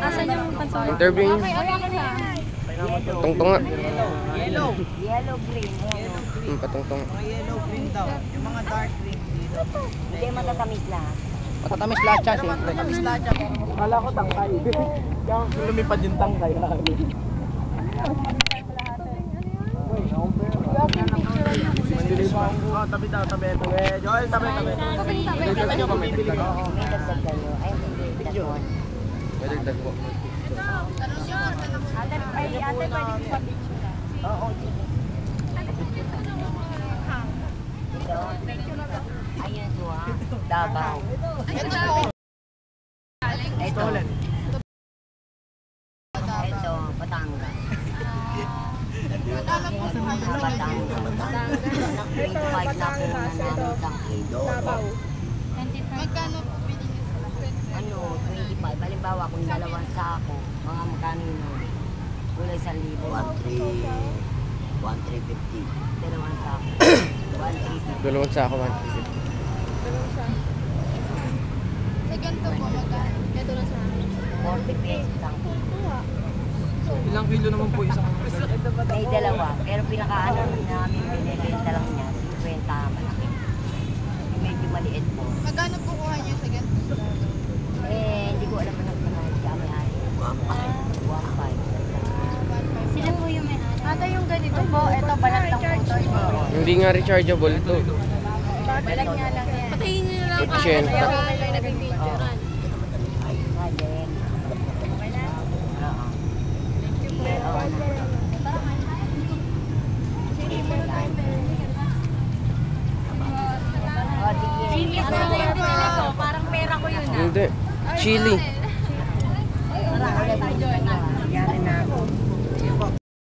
Asan yung pansulat? Interview niyo. Tungtong nga. Yellow. Yellow green. Patungtong. Mga yellow green daw. Yung mga dark green dito. Hindi matatamis lahat. Matatamis lahat siya, siyempre. Matatamis lahat siya. Kala ko tangkay. Kaya lumipad yung tangkay. Oh, tabi daw, tabi. Joel, tabi. Kita nyo kung bibili ko. May dagdag kayo. Ay, hindi. Dagdag. Madagdag po. Ate, pwede pa picture. Oo, sige. Ayun to ha. Davao. Ito. Ito, Batangas. Batangas. 25 na po na namin isang kilo. Magkano po bilhin niyo sa Ano, 25. Halimbawa, kung dalawang sako, mga magkano kulay 1,000. 1,350. Dalawang sako. 1,350. Dalawang sako man. Sa ganito po, magkano? Ito lang sa amin. 40 pesos ang kilo. Ilang kilo naman po isang May dalawa. Pero pinakaano namin binibenta lang niya, 50 malaki. Yung medyo maliit po. Magkano po kuha niyo sa ganito? Hindi ko alam na siya may-ari. 1.5. Sila po yung may-ari. Ata yung ganito po, ito balat lang po ito. Hindi nga rechargeable to. Balat nga lang yan. Patayin niyo lang. 80. Kaya lang nag-picturean. Halin. Oo. Chili. Parang pera ko yun ah. Hindi. Chili.